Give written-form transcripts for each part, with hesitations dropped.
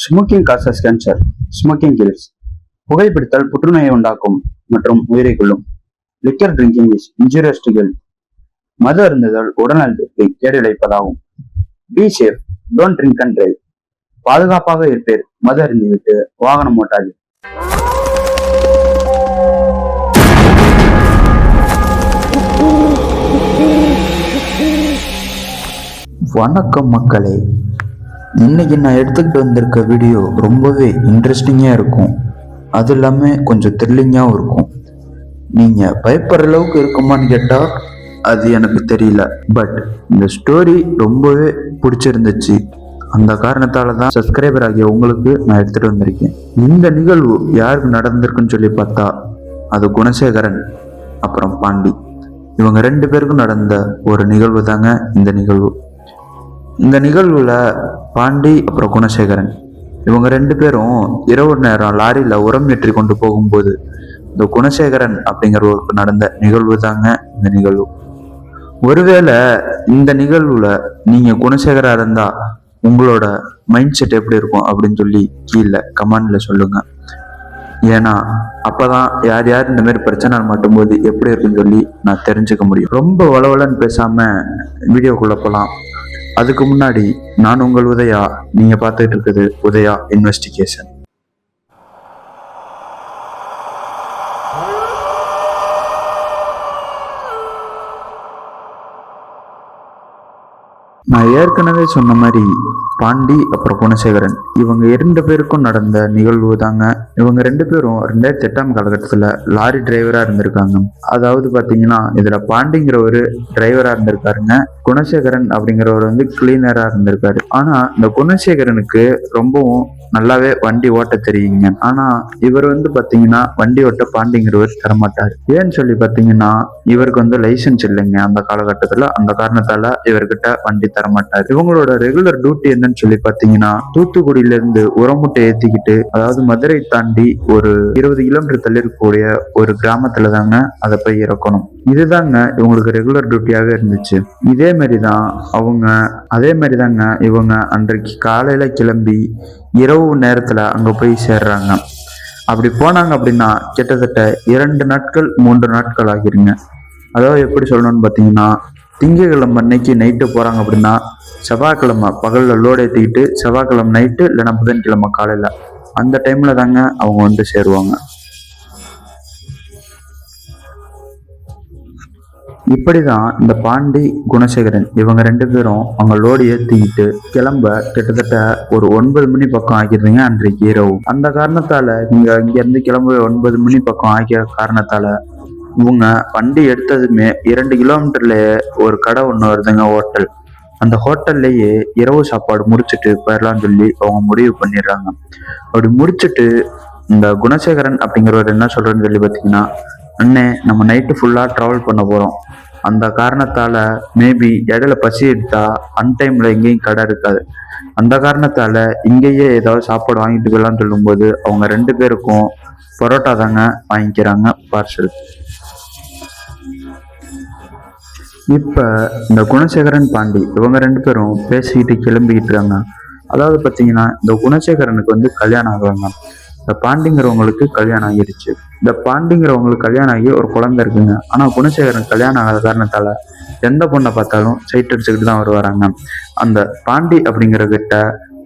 Smoking causes cancer. Smoking kills. புகைப்பிடித்தல் புற்றுநோயை உண்டாக்கும் மற்றும் உயிரை கொள்ளும். Liquor drinking is injurious to health. மது அருந்துதல் உடல்நலத்திற்கு கேடு விளைவிப்பதாகும். Be safe, don't drink and drive. பாதுகாப்பாக இருப்பேர், மது அருந்திவிட்டு வாகனம் ஓட்டாது. வணக்கம் மக்களே, இன்னைக்கு நான் எடுத்துக்கிட்டு வந்திருக்க வீடியோ ரொம்பவே இன்ட்ரெஸ்டிங்காக இருக்கும். அது இல்லாமல் கொஞ்சம் த்ரில்லிங்காகவும் இருக்கும். நீங்கள் பயப்படுற அளவுக்கு இருக்குமான்னு கேட்டால் அது எனக்கு தெரியல. பட் இந்த ஸ்டோரி ரொம்பவே பிடிச்சிருந்துச்சு. அந்த காரணத்தால் தான் சப்ஸ்கிரைபர் ஆகிய உங்களுக்கு நான் எடுத்துகிட்டு வந்திருக்கேன். இந்த நிகழ்வு யாருக்கு நடந்திருக்குன்னு சொல்லி பார்த்தா அது குணசேகரன் அப்புறம் பாண்டி, இவங்க 2 பேருக்கும் நடந்த ஒரு நிகழ்வு தாங்க இந்த நிகழ்வு. இந்த நிகழ்வுல பாண்டி அப்புறம் குணசேகரன் இவங்க 2 பேரும் இரவு நேரம் லாரியில உரம் ஏற்றி கொண்டு போகும்போது இந்த குணசேகரன் அப்படிங்கிறவருக்கு நடந்த நிகழ்வு தாங்க இந்த நிகழ்வு. ஒருவேளை இந்த நிகழ்வுல நீங்க குணசேகரா இருந்தா உங்களோட மைண்ட் செட் எப்படி இருக்கும் அப்படின்னு சொல்லி கீழே கமெண்ட்ல சொல்லுங்க. ஏன்னா அப்பதான் யார் யார் இந்த மாதிரி பிரச்சனை மாட்டும்போது எப்படி இருக்குன்னு சொல்லி நான் தெரிஞ்சுக்க முடியும். ரொம்ப வளவலன்னு பேசாம வீடியோக்குள்ள போலாம். அதுக்கு முன்னாடி நான் உங்கள் உதயா, நீங்க பார்த்துட்டு இருக்குது உதயா இன்வெஸ்டிகேஷன். நான் ஏற்கனவே சொன்ன மாதிரி பாண்டி அப்புறம் குணசேகரன் இவங்க 2 பேருக்கும் நடந்த நிகழ்வு தாங்க. இவங்க 2 பேரும் 2008 காலகட்டத்தில் லாரி டிரைவரா இருந்திருக்காங்க. அதாவது பாத்தீங்கன்னா இதுல பாண்டிங்கிற ஒரு டிரைவரா இருந்திருக்காருங்க. குணசேகரன் அப்படிங்கிறவர் வந்து கிளீனரா இருந்திருக்காரு. ஆனா இந்த குணசேகரனுக்கு ரொம்பவும் நல்லாவே வண்டி ஓட்ட தெரியுங்க. ஆனா இவர் வந்து பாத்தீங்கன்னா வண்டி ஓட்ட பாண்டிங்கிறவர் தரமாட்டாரு. ஏன்னு சொல்லி பாத்தீங்கன்னா இவருக்கு வந்து லைசன்ஸ் இல்லைங்க அந்த காலகட்டத்துல. அந்த காரணத்தால இவர்கிட்ட வண்டி தரமாட்டாரு. இவங்களோட ரெகுலர் டியூட்டி என்னன்னு சொல்லி பாத்தீங்கன்னா தூத்துக்குடியில இருந்து உரமுட்டை ஏத்திக்கிட்டு, அதாவது மதுரை தாண்டி ஒரு 20 கிலோமீட்டர் தள்ளி இருக்கக்கூடிய ஒரு கிராமத்துல தாங்க அதை போய் இறக்கணும். இதுதாங்க இவங்களுக்கு ரெகுலர் டியூட்டியாவே இருந்துச்சு. அதே மாதிரிதாங்க இவங்க அன்றைக்கு காலையில கிளம்பி இரவு நேரத்துல அங்க போய் சேர்றாங்க. அப்படி போனாங்க அப்படின்னா கிட்டத்தட்ட 2 நாட்கள் 3 நாட்கள் ஆகிருங்க. அதாவது எப்படி சொல்லணும்னு பாத்தீங்கன்னா திங்கட்கிழமை அன்னைக்கு நைட்டு போறாங்க அப்படின்னா செவ்வாய்க்கிழமை பகல்ல லோடு ஏற்றிக்கிட்டு செவ்வாய்க்கிழமை நைட்டு இல்லைன்னா புதன்கிழமை காலையில அந்த டைம்ல தாங்க அவங்க வந்து சேருவாங்க. இப்படிதான் இந்த பாண்டி குணசேகரன் இவங்க 2 பேரும் அவங்க லோடு ஏற்றிக்கிட்டு கிளம்ப கிட்டத்தட்ட ஒரு 9 மணி பக்கம் ஆகிடுதுங்க அன்றைக்கு இரவு. அந்த காரணத்தால நீங்க இங்க இருந்து கிளம்ப 9 மணி பக்கம் ஆகிய காரணத்தால இவங்க வண்டி எடுத்ததுமே 2 கிலோமீட்டர்லயே ஒரு கடை ஒண்ணு வருதுங்க, ஹோட்டல். அந்த ஹோட்டல்லையே இரவு சாப்பாடு முடிச்சுட்டு போயிடலாம்னு சொல்லி அவங்க முடிவு பண்ணிடுறாங்க. அப்படி முடிச்சுட்டு இந்த குணசேகரன் அப்படிங்கிறவர் என்ன சொல்றேன்னு சொல்லி பார்த்தீங்கன்னா, அண்ணே நம்ம நைட்டு ஃபுல்லா டிராவல் பண்ண போறோம். அந்த காரணத்தால மேபி இடையில பசி எடுத்தா அன்டைம்ல எங்கேயும் கடை இருக்காது. அந்த காரணத்தால இங்கேயே ஏதாவது சாப்பாடு வாங்கிட்டு போயிடலாம்னு சொல்லும்போது அவங்க 2 பேருக்கும் பரோட்டா தாங்க வாங்கிக்கிறாங்க பார்சல். இப்ப இந்த குணசேகரன் பாண்டி இவங்க 2 பேரும் பேசிக்கிட்டு கிளம்பிக்கிட்டு இருக்காங்க. அதாவது பாத்தீங்கன்னா இந்த குணசேகரனுக்கு வந்து கல்யாணம் ஆகுவாங்க. இந்த பாண்டிங்கிறவங்களுக்கு கல்யாணம் ஆகிடுச்சு. இந்த பாண்டிங்கிறவங்களுக்கு கல்யாணம் ஆகி ஒரு குழந்தை இருக்குங்க. ஆனா குணசேகரன் கல்யாணம் ஆகாத காரணத்தால எந்த பொண்ணை பார்த்தாலும் சைட் அடிச்சுக்கிட்டு தான் வருவாராங்க. அந்த பாண்டி அப்படிங்கிற கிட்ட,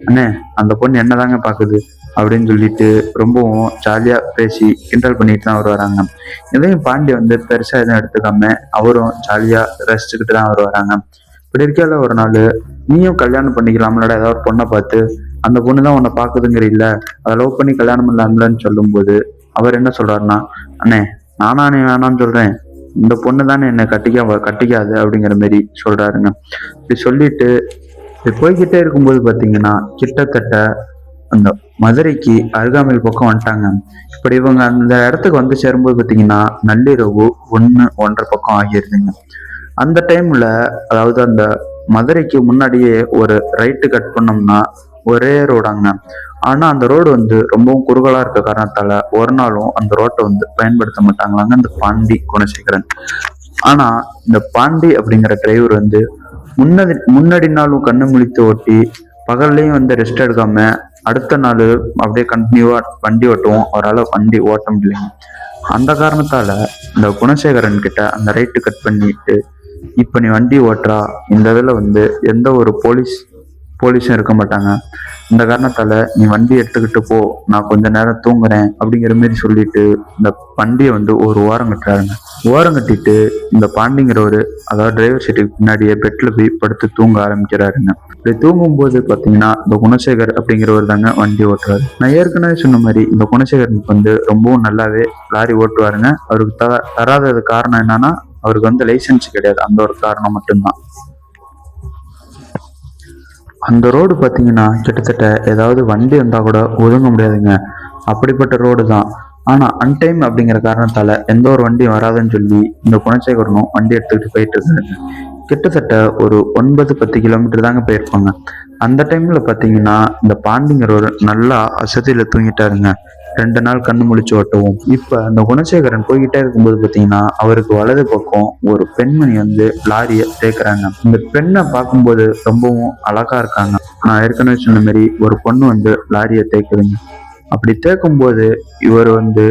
அண்ணே அந்த பொண்ணு என்னதாங்க பாக்குது அப்படின்னு சொல்லிட்டு ரொம்பவும் ஜாலியா பேசி கிண்டல் பண்ணிட்டு தான் வருவாராங்க. இதையும் பாண்டி வந்து பெருசா எதுவும் எடுத்துக்காம அவரும் ஜாலியா ரசிச்சுக்கிட்டு தான் வருவாராங்க. இப்படி இருக்கையில ஒரு நாள், நீயும் கல்யாணம் பண்ணிக்கலாம்லடா ஏதாவது பொண்ணை பார்த்து, அந்த பொண்ணு தான் உன்னை பாக்குதுங்கிற இல்ல, அதை லவ் பண்ணி கல்யாணம் பண்ணலாம்லன்னு சொல்லும் போது அவர் என்ன சொல்றாருன்னா, அண்ணே நானே வேணாம்னு சொல்றேன், இந்த பொண்ணு தானே என்னை கட்டிக்காது அப்படிங்கிற மாதிரி சொல்றாருங்க. இப்படி சொல்லிட்டு போய்கிட்டே இருக்கும்போது பாத்தீங்கன்னா கிட்டத்தட்ட அந்த மதுரைக்கு அருகாமையில் பக்கம் வந்துட்டாங்க. இப்படி இவங்க அந்த இடத்துக்கு வந்து சேரும்போது பார்த்தீங்கன்னா நள்ளிரவு 1-1:30 பக்கம் ஆகிருதுங்க. அந்த டைம்ல அதாவது அந்த மதுரைக்கு முன்னாடியே ஒரு ரைட்டு கட் பண்ணோம்னா ஒரே ரோடாங்க. ஆனா அந்த ரோடு வந்து ரொம்பவும் குறுகலா இருக்க காரணத்தால ஒரு நாளும் அந்த ரோட்டை வந்து பயன்படுத்த மாட்டாங்களாங்க இந்த பாண்டி குணசேகரன். ஆனா இந்த பாண்டி அப்படிங்கிற டிரைவர் வந்து முன்னாடி நாளும் கண்ணு முழித்து ஓட்டி பகல்லையும் வந்து ரெஸ்ட் எடுக்காம அடுத்த நாள் அப்படியே கண்டினியூவா வண்டி ஓட்டுவோம், அவரால் வண்டி ஓட்ட முடியலைங்க. அந்த காரணத்தால இந்த குணசேகரன் கிட்ட அந்த ரைட்டு கட் பண்ணிட்டு, இப்ப நீ வண்டி ஓட்டுறா, இந்த இதுல வந்து எந்த ஒரு போலீஸும் இருக்க மாட்டாங்க, இந்த காரணத்தால நீ வண்டி எடுத்துக்கிட்டு போ, நான் கொஞ்ச நேரம் தூங்குறேன் அப்படிங்கிற மாதிரி சொல்லிட்டு இந்த வண்டியை வந்து ஒரு ஓரம் கட்டுறாருங்க. ஓரம் கட்டிட்டு இந்த பாண்டிங்கிறவரு, அதாவது டிரைவர் சீட்டுக்கு பின்னாடியே பெட்ல போய் படுத்து தூங்க ஆரம்பிக்கிறாருங்க. இப்படி தூங்கும்போது பாத்தீங்கன்னா இந்த குணசேகர் அப்படிங்கிறவர் தாங்க வண்டி ஓட்டுறாரு. நான் ஏற்கனவே சொன்ன மாதிரி இந்த குணசேகரனுக்கு வந்து ரொம்பவும் நல்லாவே லாரி ஓட்டுவாருங்க. அவருக்கு தராதது காரணம் என்னன்னா, அவருக்கு வந்து லைசன்ஸ் கிடையாது, அந்த ஒரு காரணம் மட்டும்தான். அந்த ரோடு பார்த்தீங்கன்னா கிட்டத்தட்ட ஏதாவது வண்டி வந்தால் கூட ஒதுங்க முடியாதுங்க, அப்படிப்பட்ட ரோடு தான். ஆனால் அன்டைம் அப்படிங்கிற காரணத்தால் எந்த ஒரு வண்டியும் வராதுன்னு சொல்லி இந்த குணசேகரனும் வண்டி எடுத்துக்கிட்டு போயிட்டு இருக்காருங்க. கிட்டத்தட்ட ஒரு 9-10 கிலோமீட்டர் தாங்க போயிருப்பாங்க. அந்த டைம்ல பார்த்தீங்கன்னா இந்த பாண்டிங்கிறவர் நல்லா அசதியில் தூங்கிட்டாருங்க. 2 நாள் கண்ணு முழிச்சு ஓட்டவும். இப்ப அந்த குணசேகரன் போய்கிட்டே இருக்கும்போது பாத்தீங்கன்னா அவருக்கு வலது பக்கம் ஒரு பெண்மணி வந்து லாரிய தேக்குறாங்க. இந்த பெண்ணை பார்க்கும்போது ரொம்பவும் அழகா இருக்காங்க. நான் ஏற்கனவே சொன்ன மாதிரி ஒரு பொண்ணு வந்து லாரிய தேக்குதுங்க. அப்படி தேக்கும் போது இவர் வந்து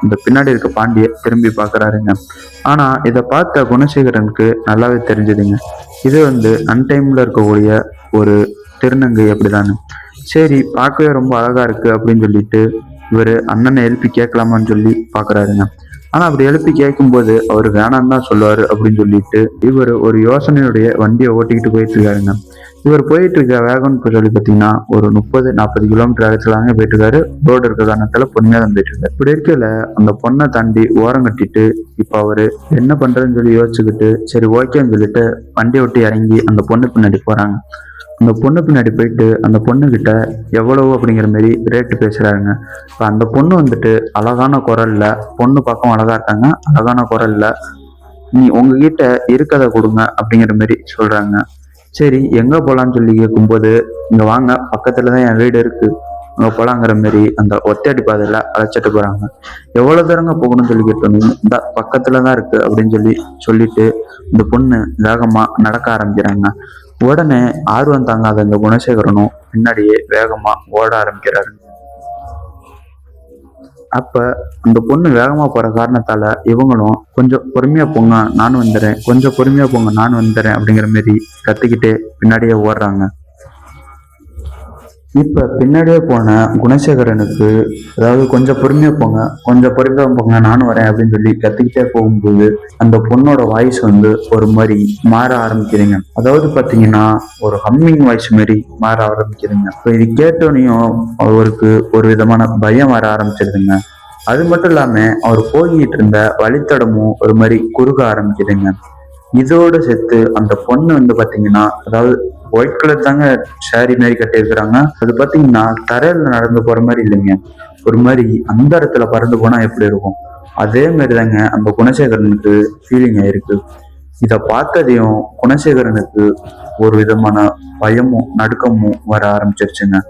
இந்த பின்னாடி இருக்க பாண்டிய திரும்பி பாக்குறாருங்க. ஆனா இதை பார்த்த குணசேகரனுக்கு நல்லாவே தெரிஞ்சதுங்க, இது வந்து அன்டைம்ல இருக்கக்கூடிய ஒரு திருநங்கை அப்படிதானு. சரி, பார்க்கவே ரொம்ப அழகா இருக்கு அப்படின்னு சொல்லிட்டு இவர் அண்ணனை எழுப்பி கேட்கலாமான்னு சொல்லி பாக்குறாருங்க. ஆனா அப்படி எழுப்பி கேட்கும்போது அவர் வேணான்னு தான் சொல்லுவாரு அப்படின்னு சொல்லிட்டு இவர் ஒரு யோசனையுடைய வண்டியை ஓட்டிக்கிட்டு போயிட்டு இருக்காருங்க. இவர் போயிட்டு இருக்க வேகம்னு சொல்லி பார்த்தீங்கன்னா ஒரு 30-40 கிலோமீட்டர் வேகத்துல போயிட்டு இருக்காரு. ரோடு இருக்க காரணத்துல பொறுமையா தான் போயிட்டு இருக்காரு. இப்படி இருக்கல அந்த பொண்ணை தாண்டி ஓரம் கட்டிட்டு இப்ப அவரு என்ன பண்றதுன்னு சொல்லி யோசிச்சுக்கிட்டு சரி ஓகேன்னு சொல்லிட்டு வண்டியை விட்டு இறங்கி அந்த பொண்ணு பின்னாடி போறாங்க. அந்த பொண்ணு பின்னாடி போயிட்டு அந்த பொண்ணு கிட்ட எவ்வளவு அப்படிங்கிற மாதிரி ரேட்டு பேசுறாருங்க. இப்போ அந்த பொண்ணு வந்துட்டு அழகான குரல்ல, பொண்ணு பக்கம் அழகா இருக்காங்க, அழகான குரல்ல நீ உங்ககிட்ட இருக்கதை கொடுங்க அப்படிங்கிற மாதிரி சொல்றாங்க. சரி எங்க போலான்னு சொல்லி கேட்கும்போது, இங்க வாங்க பக்கத்துலதான் என் வீடு இருக்கு, அங்க போலாங்கிற மாதிரி அந்த ஒத்தடி பாதையில அழைச்சிட்டு போறாங்க. எவ்வளவு தூரங்க போகணும்னு சொல்லி கேட்டோம், இந்த பக்கத்துலதான் இருக்கு அப்படின்னு சொல்லிட்டு இந்த பொண்ணு வேகமா நடக்க ஆரம்பிக்கிறாங்க. உடனே ஆர்வம் தாங்காத இந்த குணசேகரனும் பின்னாடியே வேகமா ஓட ஆரம்பிக்கிறாரு. அப்ப அந்த பொண்ணு வேகமா போற காரணத்தால இவங்களும் கொஞ்சம் பொறுமையா போங்க நானும் வந்துடுறேன், கொஞ்சம் பொறுமையா போங்க நானும் வந்துடுறேன் அப்படிங்கிற மாதிரி கத்திக்கிட்டே பின்னாடியே ஓடுறாங்க. இப்ப பின்னாடியே போன குணசேகரனுக்கு, அதாவது கொஞ்சம் பொறுமையா போங்க, கொஞ்சம் பொறுமையா போங்க நானும் வரேன் அப்படின்னு சொல்லி கத்திக்கிட்டே போகும்போது அந்த பொண்ணோட வாய்ஸ் வந்து ஒரு மாதிரி மாற ஆரம்பிக்கிறீங்க. அதாவது பாத்தீங்கன்னா ஒரு ஹம்மிங் வாய்ஸ் மாதிரி மாற ஆரம்பிக்கிறீங்க. இப்ப இது கேட்டோனையும் அவருக்கு ஒரு விதமான பயம் வர ஆரம்பிச்சிருதுங்க. அது மட்டும் இல்லாம அவர் போய்கிட்டு இருந்த வழித்தடமும் ஒரு மாதிரி குறுக ஆரம்பிக்குதுங்க. இதோட சேர்த்து அந்த பொண்ணு வந்து பாத்தீங்கன்னா, அதாவது ஒயிட் கலர் தாங்க சாரி மாதிரி கட்டியிருக்கிறாங்க. அது பாத்தீங்கன்னா தரையில நடந்து போற மாதிரி இல்லைங்க, ஒரு மாதிரி அந்த இடத்துல பறந்து போனா எப்படி இருக்கும் அதே மாதிரி தாங்க அந்த குணசேகரனுக்கு ஃபீலிங் ஆயிருக்கு. இத பார்த்ததையும் குணசேகரனுக்கு ஒரு விதமான பயமும் நடுக்கமும் வர ஆரம்பிச்சிருச்சுங்க.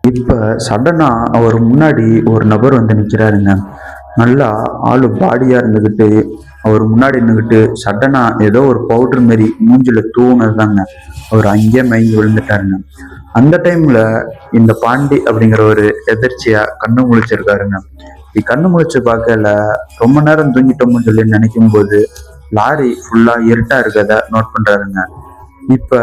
இப்ப சடனா அவர் முன்னாடி ஒரு நபர் வந்து நிக்கிறாருங்க. நல்லா ஆளு பாடியா இருந்துகிட்டு அவர் முன்னாடி நின்றுகிட்டு சடனா ஏதோ ஒரு பவுடர் மாரி மூஞ்சில தூவுனதுதாங்க அவர் அங்கேயே மயங்கி விழுந்துட்டாருங்க. அந்த டைம்ல இந்த பாண்டி அப்படிங்கிற ஒரு எதிர்ச்சியா கண்ணு முழிச்சிருக்காருங்க. கண்ணு முழிச்சு பார்க்கல, ரொம்ப நேரம் தூங்கிட்டோம்னு சொல்லி நினைக்கும் போது லாரி ஃபுல்லா இருட்டா இருக்கத நோட் பண்றாருங்க. இப்ப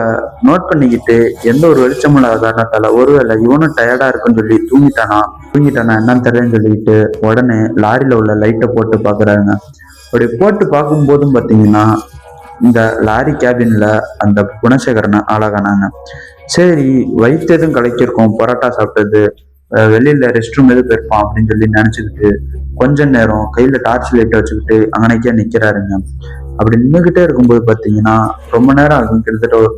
நோட் பண்ணிக்கிட்டு எந்த ஒரு வெளிச்சமும் இல்லாத காரணத்தால ஒருவேளை இவனும் டயர்டா இருக்குன்னு சொல்லி தூங்கிட்டானா என்னன்னு தெரியலன்னு சொல்லிட்டு உடனே லாரியில உள்ள லைட்டை போட்டு பாக்குறாருங்க. அப்படி போட்டு பார்க்கும்போதும் பாத்தீங்கன்னா இந்த லாரி கேபின்ல அந்த குணசேகரனை ஆளாகானாங்க. சரி வயிற்று எதுவும் கலக்கிருக்கோம், பரோட்டா சாப்பிட்டது, வெளியில ரெஸ்ட் ரூம் எதுவும் போயிருப்பான் அப்படின்னு சொல்லி நினைச்சுக்கிட்டு கொஞ்ச நேரம் கையில டார்ச் லைட்டை வச்சுக்கிட்டு அங்கனைக்கே நிக்கிறாருங்க. அப்படி நின்றுகிட்டே இருக்கும்போது பாத்தீங்கன்னா ரொம்ப நேரம் ஆகும், கிட்டத்தட்ட ஒரு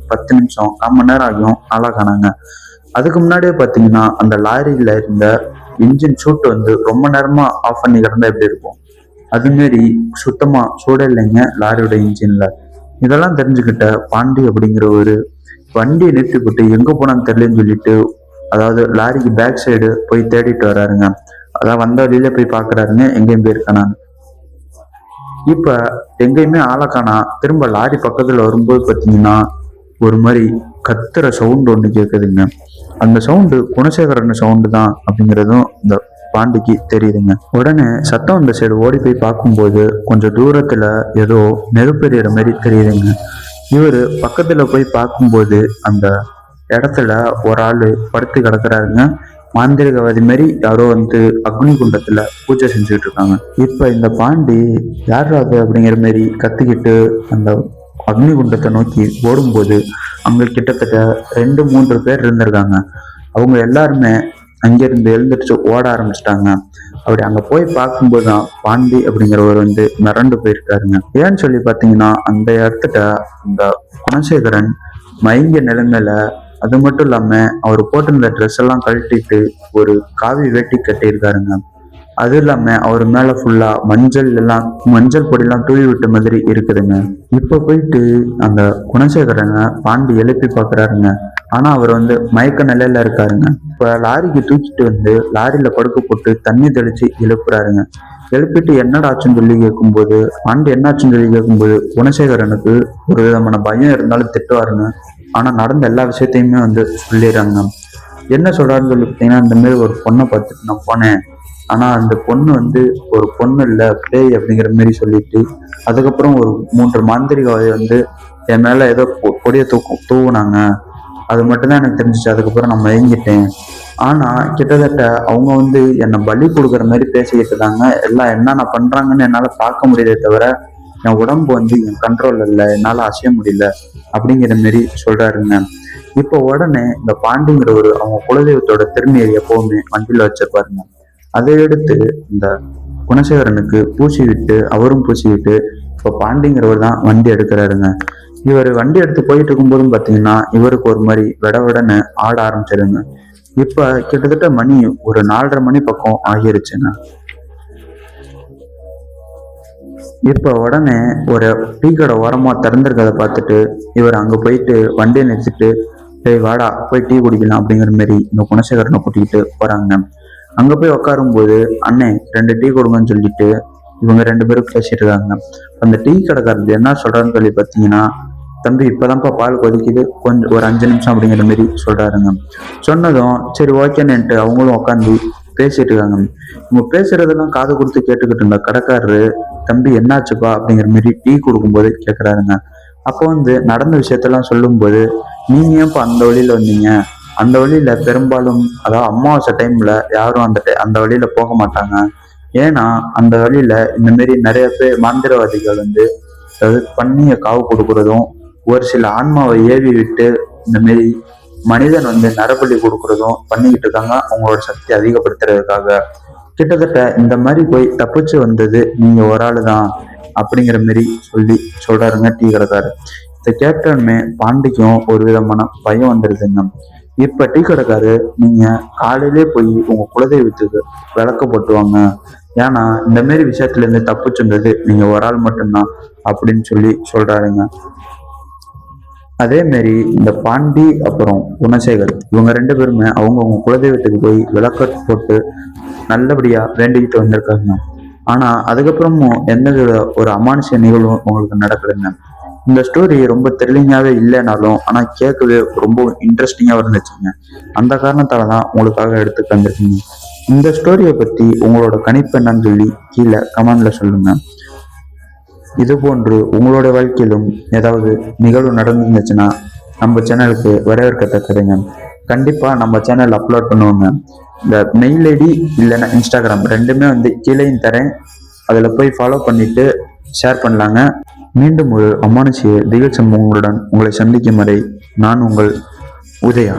10 நிமிஷம் 1/4 மணி நேரம் ஆகும் ஆளாகானாங்க. அதுக்கு முன்னாடியே பாத்தீங்கன்னா அந்த லாரியில இருந்த இன்ஜின் சூட்டு வந்து ரொம்ப நேரமா ஆஃப் பண்ணி கிடந்தா எப்படி இருக்கும், அது மாரி சுத்தமா சூட இல்லைங்க லாரியோட இன்ஜின்ல. இதெல்லாம் தெரிஞ்சுக்கிட்ட பாண்டி அப்படிங்கிற ஒரு வண்டியை நிறுத்தி போட்டு எங்க போனான்னு தெரியலன்னு சொல்லிட்டு, அதாவது லாரிக்கு பேக் சைடு போய் தேடிட்டு வர்றாருங்க. அதான் வந்த வழியில போய் பாக்குறாருங்க எங்கேயும் போயிருக்கானான்னு. இப்ப எங்கேயுமே ஆளக்கானா. திரும்ப லாரி பக்கத்துல வரும்போது பாத்தீங்கன்னா ஒரு மாதிரி கத்துற சவுண்டு ஒன்று கேட்குதுங்க. அந்த சவுண்டு குணசேகரன் சவுண்டு தான் அப்படிங்கிறதும் இந்த பாண்டிக்கு தெரியுதுங்க. உடனே சத்தம் அந்த சைடு ஓடி போய் பார்க்கும்போது கொஞ்சம் தூரத்துல ஏதோ நெருப்பெறிகிற மாதிரி தெரியுதுங்க. இவர் பக்கத்துல போய் பார்க்கும்போது அந்த இடத்துல ஒரு ஆளு படுத்து கிடக்குறாருங்க. மாந்திரிகவாதி மாதிரி யாரோ வந்து அக்னி குண்டத்துல பூஜை செஞ்சுட்டு இருக்காங்க. இப்ப இந்த பாண்டி யார் அது அப்படிங்கிற மாதிரி கத்திக்கிட்டு அந்த அக்னி குண்டத்தை நோக்கி ஓடும்போது அங்க கிட்டத்தட்ட 2-3 பேர் இருந்திருக்காங்க. அவங்க எல்லாருமே அங்கிருந்து எழுந்திரிச்சு ஓட ஆரம்பிச்சிட்டாங்க. அப்படி அங்க போய் பார்க்கும்போது தான் பாண்டி அப்படிங்கிறவர் வந்து மிரண்டு போயிருக்காருங்க. ஏன்னு சொல்லி பாத்தீங்கன்னா அந்த இடத்துல இந்த குணசேகரன் மயங்கிய நிலைமையில, அது மட்டும் இல்லாம அவர் போட்டிருந்த ட்ரெஸ் எல்லாம் கழட்டிட்டு ஒரு காவி வேட்டி கட்டியிருக்காருங்க. அது இல்லாம அவர் மேல ஃபுல்லா மஞ்சள் பொடியெல்லாம் தூவி விட்ட மாதிரி இருக்குதுங்க. இப்ப போயிட்டு அந்த குணசேகரனை பாண்டி எழுப்பி பாக்குறாருங்க. ஆனா அவர் வந்து மயக்க நிலையில இருக்காருங்க. இப்ப லாரிக்கு தூக்கிட்டு வந்து லாரியில படுக்க போட்டு தண்ணி தெளிச்சு எழுப்புறாருங்க. எழுப்பிட்டு என்னடா ஆச்சுன்னு சொல்லி கேட்கும்போது, பாண்டி என்னாச்சுன்னு சொல்லி கேட்கும்போது குணசேகரனுக்கு ஒரு விதமான பயம் இருந்தாலும் திட்டுவாருங்க. ஆனா நடந்த எல்லா விஷயத்தையுமே வந்து சொல்லிடுறாங்க. என்ன சொல்றாருன்னு சொல்லி பார்த்தீங்கன்னா, இந்த மாதிரி ஒரு பொண்ணை பார்த்துட்டு நான் போனேன். ஆனா அந்த பொண்ணு வந்து ஒரு பொண்ணு இல்ல பேய் அப்படிங்கிற மாதிரி சொல்லிட்டு, அதுக்கப்புறம் ஒரு 3 மாந்திரிகவாதி வந்து என் மேல ஏதோ கொடிய தூவுனாங்க. அது மட்டும்தான் எனக்கு தெரிஞ்சிச்சு. அதுக்கப்புறம் நான் மயங்கிட்டேன். ஆனா கிட்டத்தட்ட அவங்க வந்து என்னை பலி கொடுக்குற மாதிரி பேசிக்கிட்டு இருந்தாங்க. எல்லாம் என்னென்ன பண்றாங்கன்னு என்னால பார்க்க முடியதே தவிர என் உடம்பு வந்து என் கண்ட்ரோல் இல்லை, என்னால அசைய முடியல அப்படிங்கிற மாதிரி சொல்றாருங்க. இப்போ உடனே இந்த பாண்டிங்கிறவர் அவங்க குலதெய்வத்தோட திருநீர் எப்பவுமே வண்டியில வச்சிருப்பாருங்க. அதை எடுத்து இந்த குணசேகரனுக்கு பூசி விட்டு அவரும் பூசி விட்டு இப்போ பாண்டிங்கிறவர் தான் வண்டி எடுக்கிறாருங்க. இவர் வண்டி எடுத்து போயிட்டு இருக்கும்போதும் பார்த்தீங்கன்னா இவருக்கு ஒரு மாதிரி விடவிடன்னு ஆட ஆரம்பிச்சிருங்க. இப்ப கிட்டத்தட்ட மணி ஒரு 4:30 மணி பக்கம் ஆகிருச்சுங்க. இப்ப உடனே ஒரு டீ கடை ஓரமா திறந்திருக்கதை பார்த்துட்டு இவர் அங்க போயிட்டு வண்டியை நிறுத்திட்டு, டேய் வாடா போய் டீ குடிக்கலாம் அப்படிங்கிற மாதிரி இந்த குணசேகரனை கூட்டிகிட்டு போறாங்க. அங்க போய் உட்காரும் போது, அண்ணே 2 டீ கொடுங்கன்னு சொல்லிட்டு இவங்க 2 பேரும் பேசிட்டு இருக்காங்க. அந்த டீ கடைக்காரர் என்ன சொல்றாருன்னு சொல்லி பார்த்தீங்கன்னா, தம்பி இப்பதான்ப்பா பால் கொதிக்குது, கொஞ்சம் ஒரு 5 நிமிஷம் அப்படிங்கிற மாதிரி சொல்றாருங்க. சொன்னதும் சரி ஓகேன்னுட்டு அவங்களும் உட்காந்து பேசிட்டு இருக்காங்க. இவங்க பேசுறதெல்லாம் காது கொடுத்து கேட்டுக்கிட்டு இருந்த கடைக்காரரு, தம்பி என்னாச்சுப்பா அப்படிங்கிற மாதிரி டீ கொடுக்கும்போது கேட்குறாருங்க. அப்போ வந்து நடந்த விஷயத்தெல்லாம் சொல்லும்போது, நீங்க ஏன்ப்பா அந்த வழியில வந்தீங்க? அந்த வழியில பெரும்பாலும் அதாவது அமாவாசை டைம்ல யாரும் அந்த வழியில போக மாட்டாங்க. ஏன்னா அந்த வழியில இந்த மாரி நிறைய பேர் மாந்திரவாதிகள் வந்து அதாவது பண்ணிய காவு கொடுக்கறதும், ஒரு சில ஆன்மாவை ஏவி விட்டு இந்த மாரி மனிதன் வந்து நரபலி கொடுக்கறதும் பண்ணிக்கிட்டு இருக்காங்க, அவங்களோட சக்தி அதிகப்படுத்துறதுக்காக. கிட்டத்தட்ட இந்த மாதிரி போய் தப்பிச்சு வந்தது நீங்க ஒரு ஆளு தான் அப்படிங்கிற மாரி சொல்றாருங்க டீ கடைக்காரர். இதை கேட்டோன்னே பாண்டிக்கும் ஒரு விதமான பயம் வந்துடுதுங்க. இப்ப டீ கடைக்காரு, நீங்க காலையிலே போய் உங்க குலதெய்வத்துக்கு விளக்க போட்டுவாங்க. ஏன்னா இந்த மாரி விஷயத்துல இருந்து தப்பிச்சுன்றது நீங்க ஒரு ஆள் மட்டும்தான் அப்படின்னு சொல்றாருங்க. அதே மாரி இந்த பாண்டி அப்புறம் குணசேகர் இவங்க 2 பேருமே அவங்கவுங்க குலதெய்வத்துக்கு போய் விளக்க போட்டு நல்லபடியா வேண்டிக்கிட்டு வந்திருக்காங்க. ஆனா அதுக்கப்புறமும் எந்த ஒரு அமானுஷ நிகழ்வும் உங்களுக்கு நடக்குதுங்க. இந்த ஸ்டோரி ரொம்ப த்ரில்லிங்காவே இல்லைனாலும் ஆனா கேட்கவே ரொம்ப இன்ட்ரெஸ்டிங்கா இருந்துச்சுங்க. அந்த காரணத்தால தான் உங்களுக்காக எடுத்து தந்திருக்கீங்க. இந்த ஸ்டோரியை பத்தி உங்களோட கணிப்பு என்னன்னு சொல்லி கீழே கமெண்ட்ல சொல்லுங்க. இது போன்று உங்களோட வாழ்க்கையிலும் ஏதாவது நிகழ்வு நடந்துருந்துச்சுன்னா நம்ம சேனலுக்கு வரவேற்கத்தக்கதுங்க. கண்டிப்பா நம்ம சேனல் அப்லோட் பண்ணுவோங்க. இந்த மெயில் ஐடி இல்லைன்னா இன்ஸ்டாகிராம் ரெண்டுமே வந்து கீழேயும் தரேன். அதில் போய் ஃபாலோ பண்ணிட்டு ஷேர் பண்ணலாங்க. மீண்டும் ஒரு அமானுஷ்ய திகில் சம்பவங்களுடன் உங்களை சந்திக்கும் வரை நான் உங்கள் உதயா.